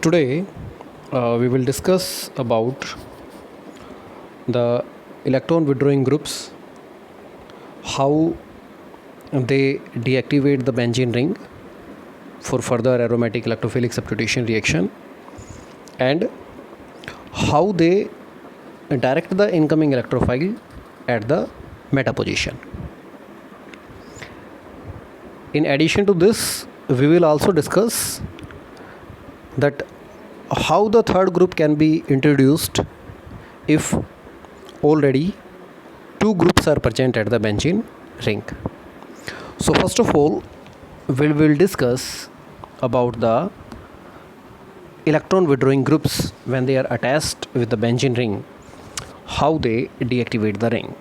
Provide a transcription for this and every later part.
Today, we will discuss about the electron withdrawing groups, how they deactivate the benzene ring for further aromatic electrophilic substitution reaction, and how they direct the incoming electrophile at the meta position. In addition to this, we will also discuss that how the third group can be introduced if already two groups are present at the benzene ring. So first of all, we will discuss about the electron withdrawing groups when they are attached with the benzene ring, how they deactivate the ring.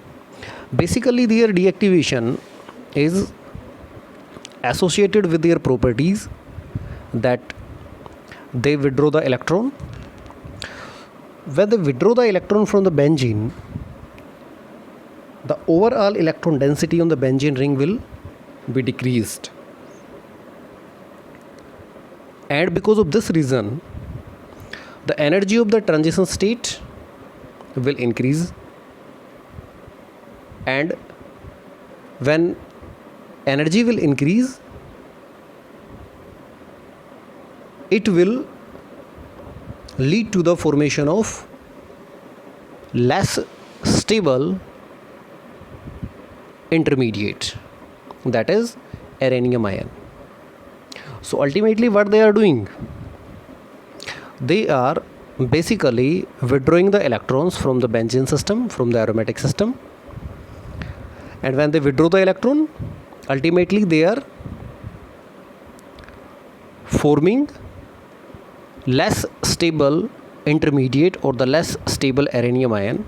Basically, their deactivation is associated with their properties that they withdraw the electron. When they withdraw the electron from the benzene, the overall electron density on the benzene ring will be decreased, and because of this reason the energy of the transition state will increase, and when energy will increase, it will lead to the formation of less stable intermediate, that is uranium ion. So ultimately what they are doing, they are basically withdrawing the electrons from the benzene system, from the aromatic system, and when they withdraw the electron, ultimately they are forming less stable intermediate or the less stable uranium ion.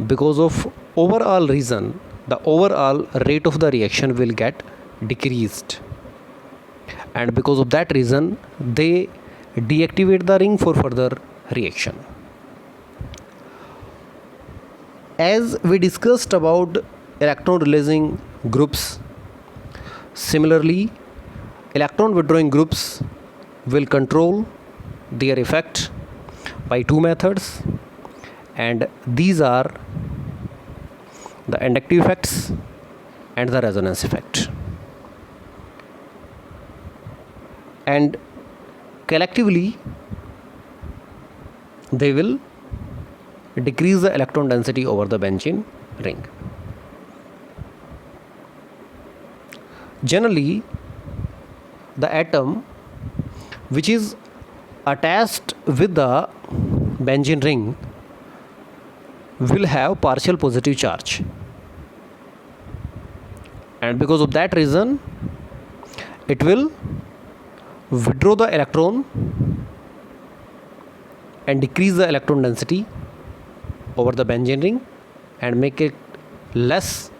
Because of overall reason, the overall rate of the reaction will get decreased, and because of that reason they deactivate the ring for further reaction. As we discussed about electron releasing groups, similarly electron withdrawing groups will control their effect by two methods, and these are the inductive effects and the resonance effect. And collectively they will decrease the electron density over the benzene ring. Generally, the atom which is attached with the benzene ring will have partial positive charge, and because of that reason it will withdraw the electron and decrease the electron density over the benzene ring and make it less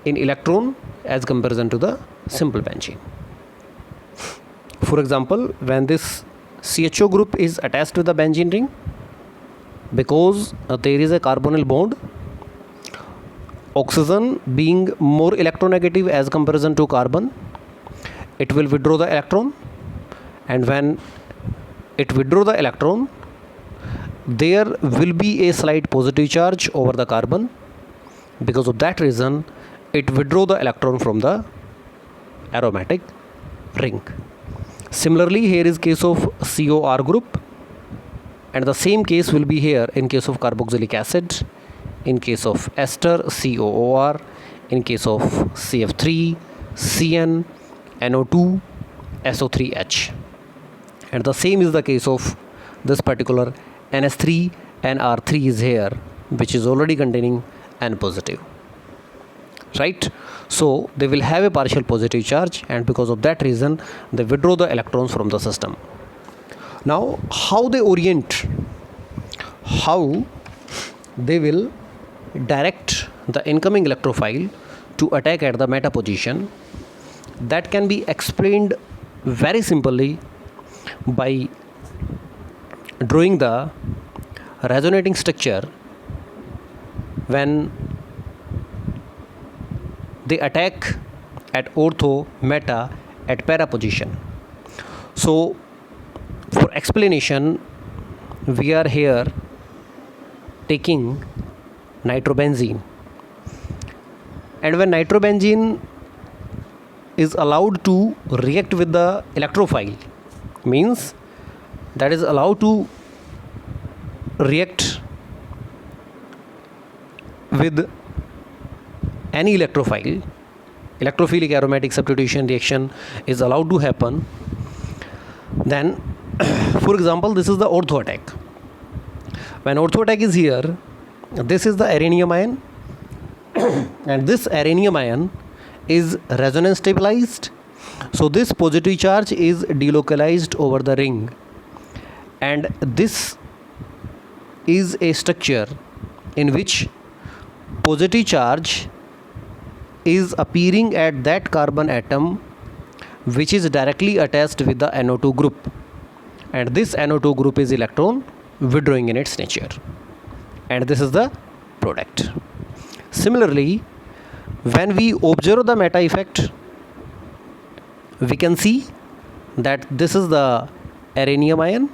in electron as comparison to the simple benzene. For example, when this CHO group is attached to the benzene ring, because there is a carbonyl bond, oxygen being more electronegative as comparison to carbon, it will withdraw the electron, and when it withdraw the electron, there will be a slight positive charge over the carbon. Because of that reason it withdraw the electron from the aromatic ring. Similarly, here is case of COR group, and the same case will be here in case of carboxylic acid, in case of ester COOR, in case of CF3, CN, NO2, SO3H, and the same is the case of this particular NS3 and R3 is here, which is already containing N positive, right? So they will have a partial positive charge, and because of that reason they withdraw the electrons from the system. Now how they orient, how they will direct the incoming electrophile to attack at the meta position, that can be explained very simply by drawing the resonating structure when they attack at ortho, meta, at para position. So explanation, we are here taking nitrobenzene, and when nitrobenzene is allowed to react with the electrophile, means that is allowed to react with any electrophile, electrophilic aromatic substitution reaction is allowed to happen, then for example, this is the ortho attack. When ortho attack is here, this is the aranium ion and this aranium ion is resonance stabilized, so this positive charge is delocalized over the ring, and this is a structure in which positive charge is appearing at that carbon atom which is directly attached with the NO2 group, and this NO2 group is electron withdrawing in its nature, and this is the product. Similarly, when we observe the meta effect, we can see that this is the aranium ion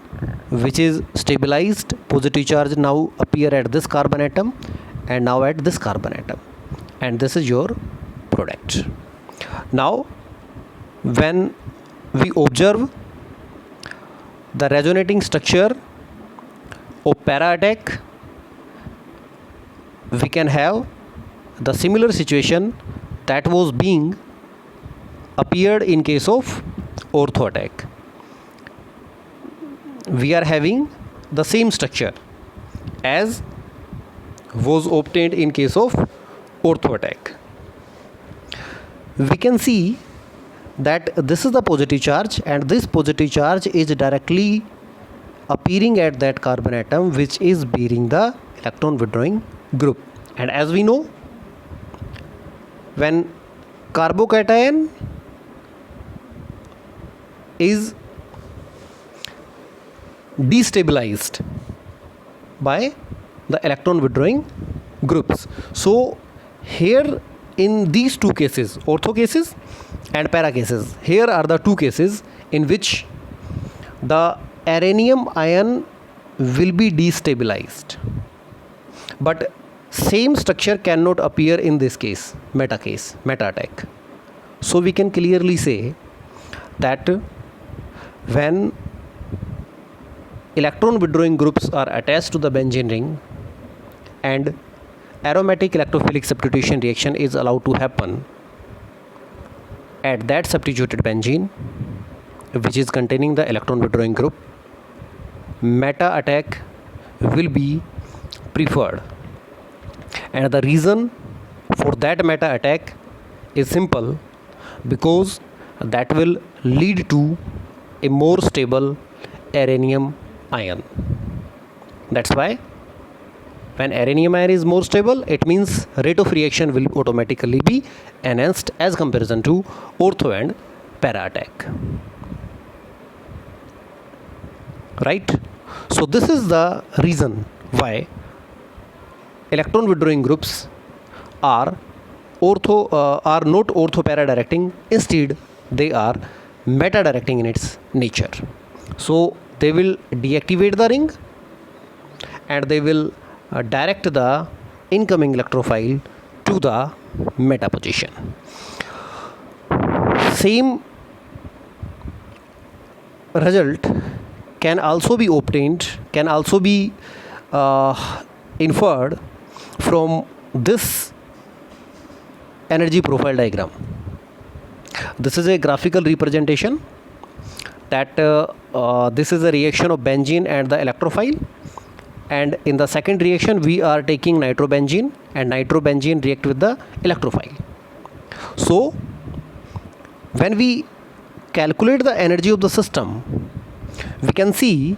which is stabilized, positive charge now appear at this carbon atom and now at this carbon atom, and this is your product. Now when we observe the resonating structure of para attack, we can have the similar situation that was being appeared in case of ortho attack. We are having the same structure as was obtained in case of ortho attack. We can see that this is the positive charge, and this positive charge is directly appearing at that carbon atom which is bearing the electron withdrawing group, and as we know, when carbocation is destabilized by the electron withdrawing groups, so here in these two cases, ortho cases and para cases, here are the two cases in which the aranium ion will be destabilized, but same structure cannot appear in this case, meta attack. So we can clearly say that when electron withdrawing groups are attached to the benzene ring and aromatic electrophilic substitution reaction is allowed to happen at that substituted benzene which is containing the electron withdrawing group, meta attack will be preferred, and the reason for that meta attack is simple, because that will lead to a more stable aranium ion. That's why when aranium ion is more stable, it means rate of reaction will automatically be enhanced as comparison to ortho and para attack. Right? So this is the reason why electron withdrawing groups are not ortho para directing, instead they are meta directing in its nature. So they will deactivate the ring and they will direct the incoming electrophile to the meta position. Same result can also be obtained, can also be inferred from this energy profile diagram. This is a graphical representation that this is a reaction of benzene and the electrophile, and in the second reaction we are taking nitrobenzene and nitrobenzene react with the electrophile. So when we calculate the energy of the system, we can see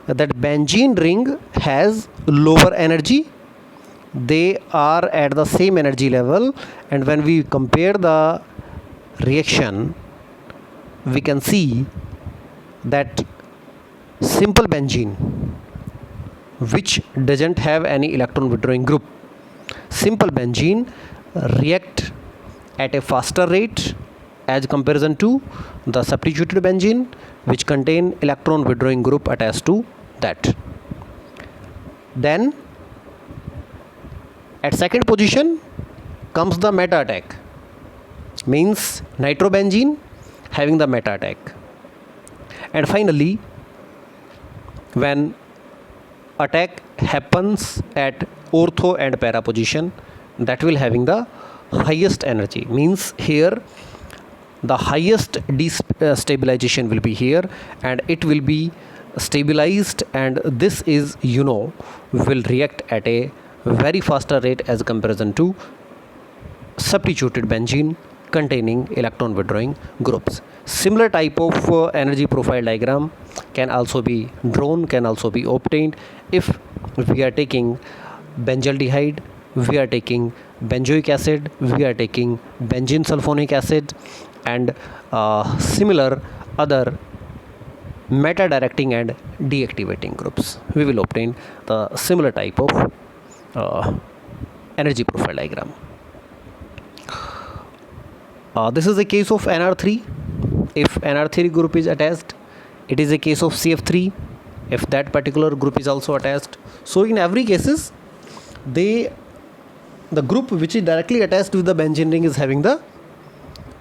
that benzene ring has lower energy, they are at the same energy level, and when we compare the reaction we can see that simple benzene, which doesn't have any electron withdrawing group, simple benzene react at a faster rate as comparison to the substituted benzene, which contain electron withdrawing group attached to that. Then at second position comes the meta attack, means nitrobenzene having the meta attack. And finally, when attack happens at ortho and para position, that will having the highest energy, means here the highest destabilization will be here, and it will be stabilized, and this is will react at a very faster rate as comparison to substituted benzene containing electron withdrawing groups. Similar type of energy profile diagram can also be drawn, can also be obtained if we are taking benzaldehyde, we are taking benzoic acid, we are taking benzene sulfonic acid, and similar other meta directing and deactivating groups. We will obtain the similar type of energy profile diagram. This is a case of NR3. If NR3 group is attached, it is a case of CF3 if that particular group is also attached. So in every cases, the group which is directly attached with the benzene ring is having the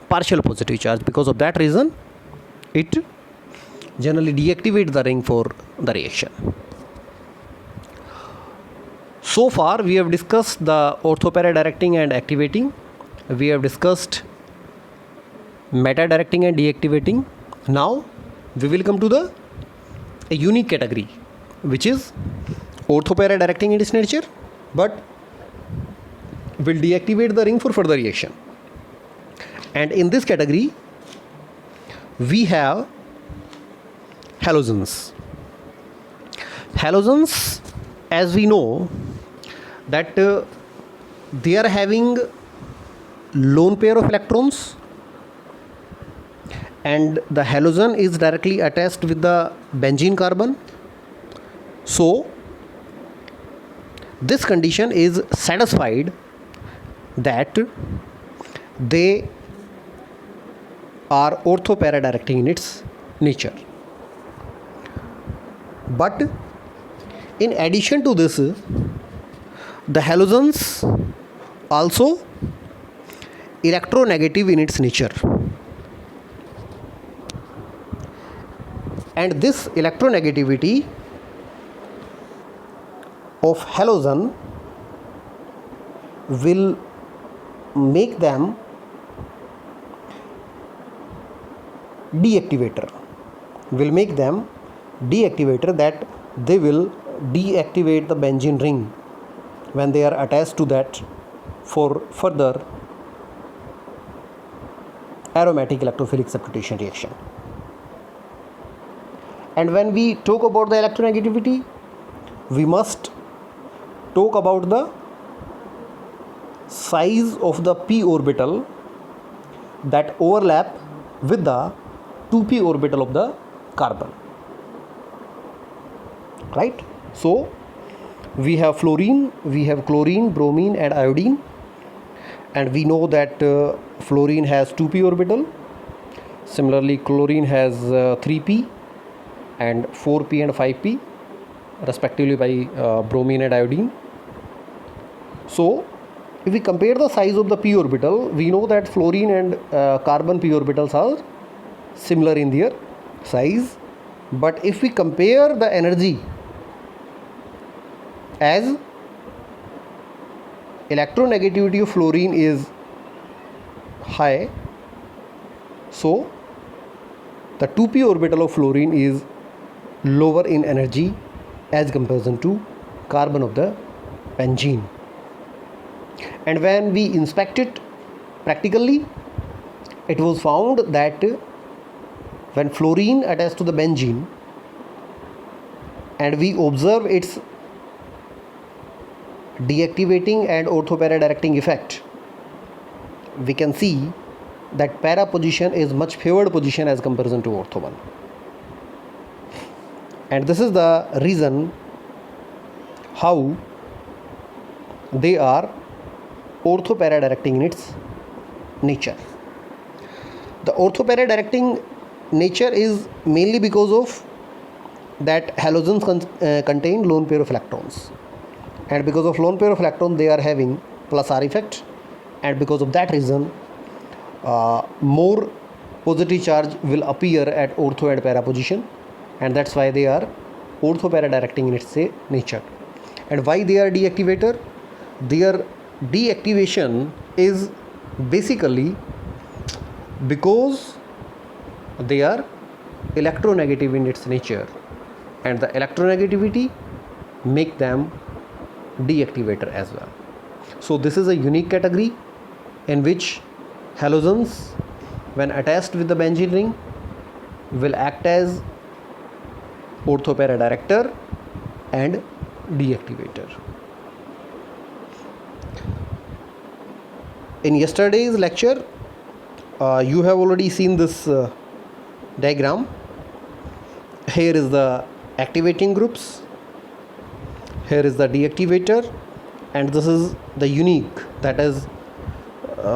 partial positive charge. Because of that reason, it generally deactivates the ring for the reaction. So far we have discussed the orthopara directing and activating. We have discussed meta directing and deactivating. Now we will come to a unique category, which is orthopara directing in its nature, but will deactivate the ring for further reaction. And in this category we have halogens. Halogens, as we know, that they are having lone pair of electrons, and the halogen is directly attached with the benzene carbon. So this condition is satisfied that they are orthopara directing in its nature. But in addition to this, the halogens also electronegative in its nature, and this electronegativity of halogen will make them deactivator, that they will deactivate the benzene ring when they are attached to that for further aromatic electrophilic substitution reaction. And when we talk about the electronegativity, we must talk about the size of the p orbital that overlap with the 2p orbital of the carbon, right? So we have fluorine, we have chlorine, bromine and iodine, and we know that fluorine has 2p orbital. Similarly, chlorine has 3p and 4p and 5p respectively by bromine and iodine. So if we compare the size of the p orbital, we know that fluorine and carbon p orbitals are similar in their size. But if we compare the energy, as electronegativity of fluorine is high, so the 2p orbital of fluorine is lower in energy as comparison to carbon of the benzene. And when we inspect it practically, it was found that when fluorine attached to the benzene and we observe its deactivating and orthopara directing effect, we can see that para position is much favored position as comparison to ortho one. And this is the reason how they are orthopara directing in its nature. The orthopara directing nature is mainly because of that halogens contain lone pair of electrons, and because of lone pair of electron they are having plus R effect, and because of that reason more positive charge will appear at ortho and para position, and that's why they are ortho-para directing in its nature. And why they are deactivator? Their deactivation is basically because they are electronegative in its nature, and the electronegativity make them deactivator as well. So this is a unique category in which halogens, when attached with the benzene ring, will act as ortho-para director and deactivator. In yesterday's lecture, you have already seen this diagram. Here is the activating groups, here is the deactivator, and this is the unique, that is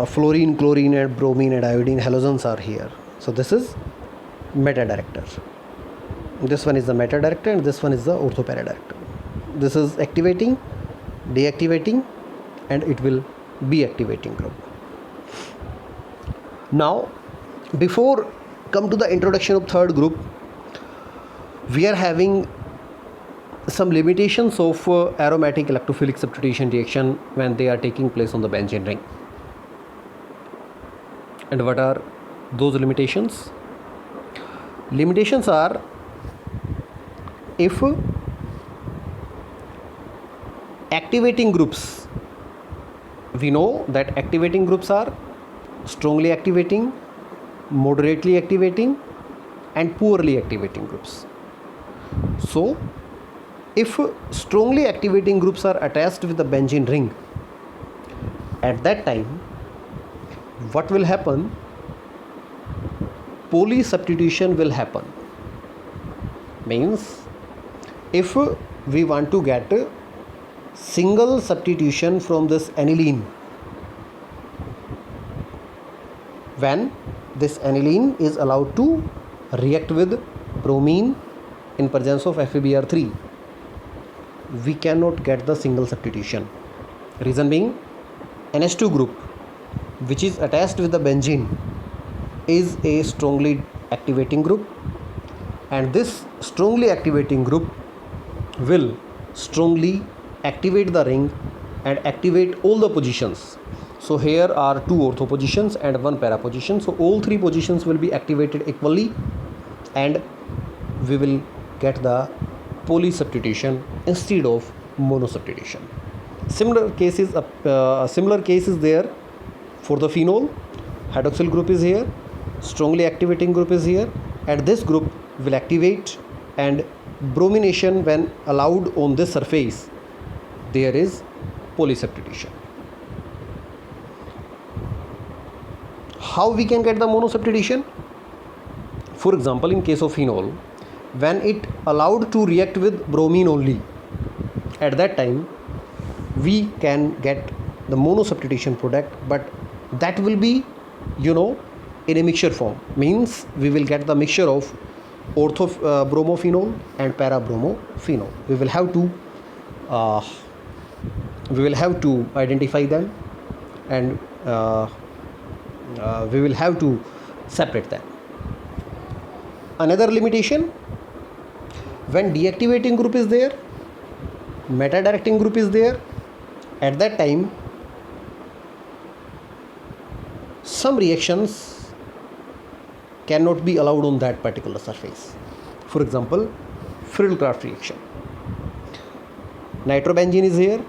fluorine, chlorine and bromine and iodine halogens are here. So this is meta director. This one is the meta director and this one is the ortho-para director. This is activating, deactivating, and it will be activating group. Now, before come to the introduction of third group, we are having some limitations of aromatic electrophilic substitution reaction when they are taking place on the benzene ring. And what are those limitations? Limitations are, if activating groups, we know that activating groups are strongly activating, moderately activating and poorly activating groups. So if strongly activating groups are attached with the benzene ring, at that time what will happen? Polysubstitution will happen. Means if we want to get single substitution from this aniline, when this aniline is allowed to react with bromine in presence of FeBr3, we cannot get the single substitution. Reason being, NH2 group which is attached with the benzene is a strongly activating group, and this strongly activating group will strongly activate the ring and activate all the positions. So here are two ortho positions and one para position, so all three positions will be activated equally and we will get the polysubstitution instead of monosubstitution. Similar case is there for the phenol. Hydroxyl group is here, strongly activating group is here, and this group will activate, and bromination when allowed on this surface, there is polysubstitution. How we can get the monosubstitution? For example, in case of phenol, when it allowed to react with bromine only, at that time we can get the monosubstitution product, but that will be, in a mixture form. Means we will get the mixture of ortho bromophenol and para bromophenol. We will have to identify them, and we will have to separate them. Another limitation, when deactivating group is there, meta directing group is there, at that time some reactions cannot be allowed on that particular surface. For example, Friedel-Crafts reaction. Nitrobenzene is here.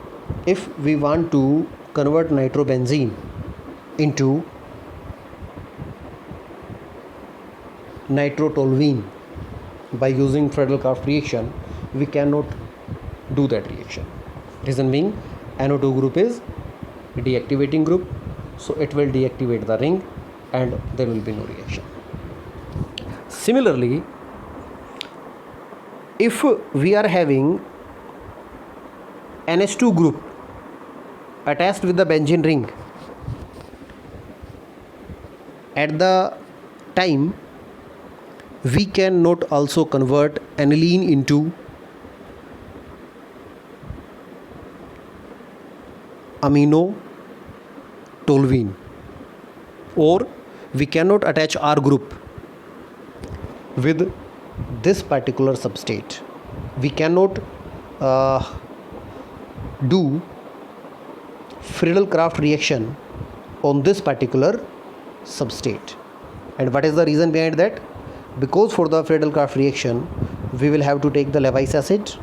If we want to convert nitrobenzene into nitrotoluene by using Friedel-Crafts reaction, we cannot do that reaction. Reason being, NO2 group is deactivating group, so it will deactivate the ring and there will be no reaction. Similarly, if we are having NH2 group attached with the benzene ring, at the time we cannot also convert aniline into amino toluene, or we cannot attach R group with this particular substrate. We cannot do Friedel-Crafts reaction on this particular substrate. And what is the reason behind that? Because for the Friedel-Crafts reaction we will have to take the Lewis acid,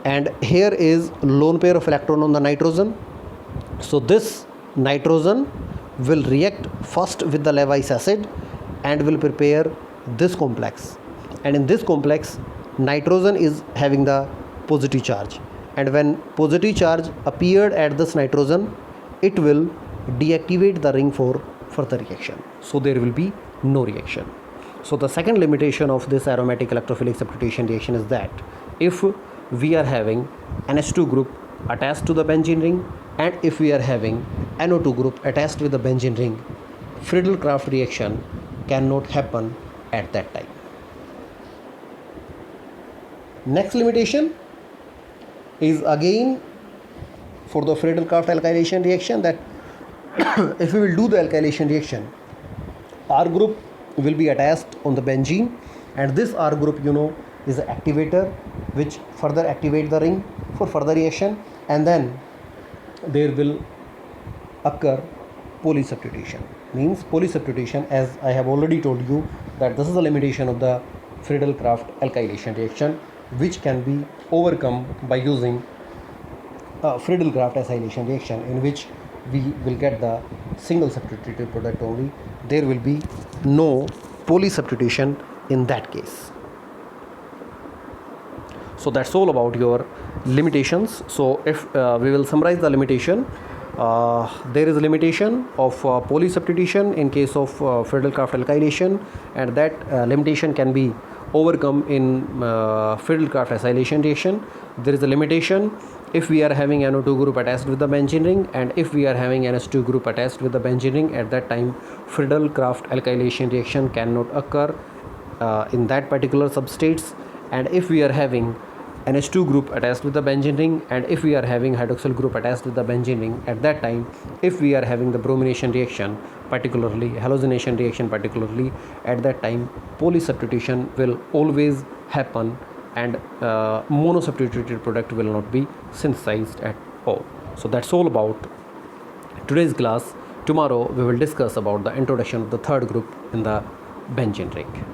and here is lone pair of electron on the nitrogen. So this nitrogen will react first with the Lewis acid and will prepare this complex, and in this complex nitrogen is having the positive charge, and when positive charge appeared at this nitrogen, it will deactivate the ring for further reaction, so there will be no reaction. So the second limitation of this aromatic electrophilic substitution reaction is that if we are having NH2 group attached to the benzene ring, and if we are having NO2 group attached with the benzene ring, Friedel-Crafts reaction cannot happen at that time. Next limitation is again for the Friedel-Crafts alkylation reaction, that if we will do the alkylation reaction, R group will be attached on the benzene, and this R group is an activator which further activate the ring for further reaction, and then there will occur polysubstitution. Means polysubstitution, as I have already told you, that this is a limitation of the Friedel-Crafts alkylation reaction, which can be overcome by using Friedel-Crafts acylation reaction, in which we will get the single substituted product only. There will be no polysubstitution in that case. So that's all about your limitations. So if we will summarize the limitation, there is a limitation of polysubstitution in case of Friedel-Crafts alkylation, and that limitation can be overcome in Friedel-Crafts acylation reaction. There is a limitation if we are having NO2 group attached with the benzene ring, and if we are having NH2 group attached with the benzene ring, at that time Friedel-Crafts alkylation reaction cannot occur in that particular substrates. And if we are having NH2 group attached with the benzene ring, and if we are having hydroxyl group attached with the benzene ring, at that time if we are having the bromination reaction, particularly halogenation reaction particularly, at that time polysubstitution will always happen, and monosubstituted product will not be synthesized at all. So that's all about today's class. Tomorrow we will discuss about the introduction of the third group in the benzene ring.